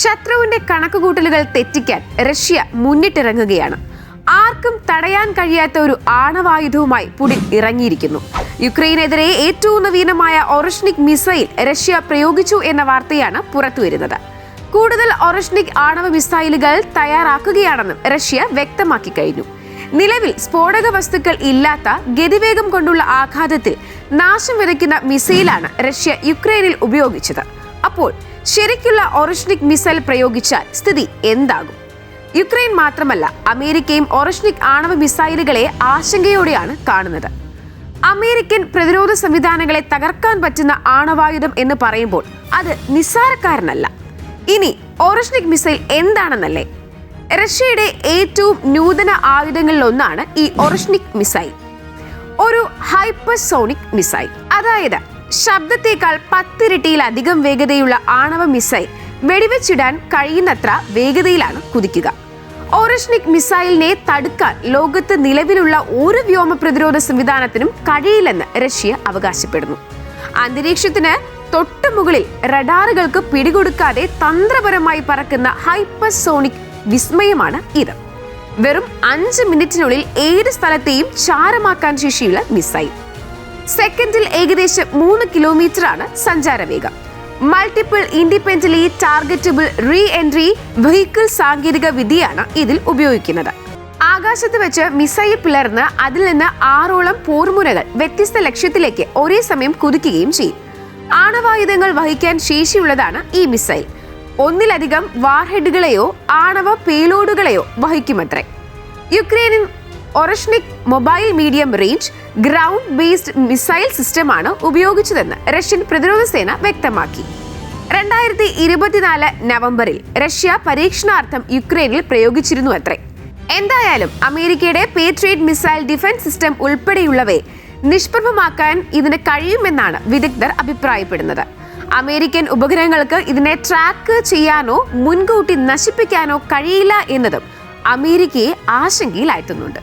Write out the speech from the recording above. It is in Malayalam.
ശത്രുവിന്റെ കണക്കുകൂട്ടലുകൾ തെറ്റിക്കാൻ റഷ്യ മുന്നിട്ടിറങ്ങുകയാണ്. ആർക്കും തടയാൻ കഴിയാത്ത ഒരു ആണവായുധവുമായി പുടിൻ ഇറങ്ങിയിരിക്കുന്നു. യുക്രൈനെതിരെ ഏറ്റവും നവീനമായ ഒറഷ്നിക് മിസൈൽ റഷ്യ പ്രയോഗിച്ചു എന്ന വാർത്തയാണ് പുറത്തുവരുന്നത്. കൂടുതൽ ഒറഷ്നിക് ആണവ മിസൈലുകൾ തയ്യാറാക്കുകയാണെന്നും റഷ്യ വ്യക്തമാക്കി കഴിഞ്ഞു. നിലവിൽ സ്ഫോടക വസ്തുക്കൾ ഇല്ലാത്ത ഗതിവേഗം കൊണ്ടുള്ള ആഘാതത്തിൽ നാശം വിതയ്ക്കുന്ന മിസൈലാണ് റഷ്യ യുക്രൈനിൽ ഉപയോഗിച്ചത്. അപ്പോൾ ശരിക്കുള്ള ഒറഷ്നിക് മിസൈൽ പ്രയോഗിച്ചാൽ സ്ഥിതി എന്താകും? യുക്രൈൻ മാത്രമല്ല, അമേരിക്കയും ഒറഷ്നിക് ആണവ മിസൈലുകളെ ആശങ്കയോടെയാണ് കാണുന്നത്. അമേരിക്കൻ പ്രതിരോധ സംവിധാനങ്ങളെ തകർക്കാൻ പറ്റുന്ന ആണവായുധം എന്ന് പറയുമ്പോൾ അത് നിസ്സാരക്കാരനല്ല. ഇനി ഒറഷ്നിക് മിസൈൽ എന്താണെന്നല്ലേ? റഷ്യയുടെ ഏറ്റവും നൂതന ആയുധങ്ങളിലൊന്നാണ് ഈ ഒറഷ്നിക് മിസൈൽ. ഒരു ഹൈപ്പർസോണിക് മിസൈൽ, അതായത് ശബ്ദത്തേക്കാൾ 10 ഇരട്ടിയിലധികം വേഗതയുള്ള ആണവ മിസൈൽ വെടിവെച്ചിടാൻ കഴിയുന്നത്ര വേഗതയിലാണ് കുതിക്കുക. ഒറഷ്നിക് മിസൈലിനെ തടുക്കാൻ ലോകത്ത് നിലവിലുള്ള ഒരു വ്യോമ പ്രതിരോധ സംവിധാനത്തിനും കഴിയില്ലെന്ന് റഷ്യ അവകാശപ്പെടുന്നു. അന്തരീക്ഷത്തിന് തൊട്ടു മുകളിൽ റഡാറുകൾക്ക് പിടികൊടുക്കാതെ തന്ത്രപരമായി പറക്കുന്ന ഹൈപ്പർസോണിക് വിസ്മയമാണ് ഇത്. വെറും 5 മിനിറ്റിനുള്ളിൽ ഏത് സ്ഥലത്തെയും ചാരമാക്കാൻ ശേഷിയുള്ള മിസൈൽ. സെക്കൻഡിൽ ഏകദേശം 3 കിലോമീറ്ററാണ് സഞ്ചാരവേഗം. Multiple independently targetable re entry vehicle സാങ്കേതിക വിദ്യയാണ് ഇതിൽ ഉപയോഗിക്കുന്നത്. ആകാശത്ത് വെച്ച് മിസൈൽ പിളർന്ന് അതിൽ നിന്ന് 6ഓളം പോർമുനകൾ വ്യത്യസ്ത ലക്ഷ്യത്തിലേക്ക് ഒരേ സമയം കുതിക്കുകയും ചെയ്യും. ആണവായുധങ്ങൾ വഹിക്കാൻ ശേഷിയുള്ളതാണ് ഈ മിസൈൽ. ഒന്നിലധികം വാർഹെഡുകളെയോ ആണവ പേലോഡുകളെയോ വഹിക്കുമത്രേ. യുക്രൈനിൽ Oreshnik mobile medium range ground based missile സിസ്റ്റമാണ് ഉപയോഗിച്ചതെന്ന് റഷ്യൻ പ്രതിരോധ സേന വ്യക്തമാക്കി. 2024 നവംബറിൽ റഷ്യ പരീക്ഷണാർത്ഥം യുക്രൈനിൽ പ്രയോഗിച്ചിരുന്നു അത്രേ. എന്തായാലും അമേരിക്കയുടെ പേട്രിയറ്റ് മിസൈൽ ഡിഫൻസ് സിസ്റ്റം ഉൾപ്പെടെയുള്ളവയെ നിഷ്പ്രഭമാക്കാൻ ഇതിന് കഴിയുമെന്നാണ് വിദഗ്ധർ അഭിപ്രായപ്പെടുന്നത്. അമേരിക്കൻ ഉപഗ്രഹങ്ങൾക്ക് ഇതിനെ ട്രാക്ക് ചെയ്യാനോ മുൻകൂട്ടി നശിപ്പിക്കാനോ കഴിയില്ല എന്നതും അമേരിക്കയെ ആശങ്കയിലാഴ്ത്തുന്നുണ്ട്.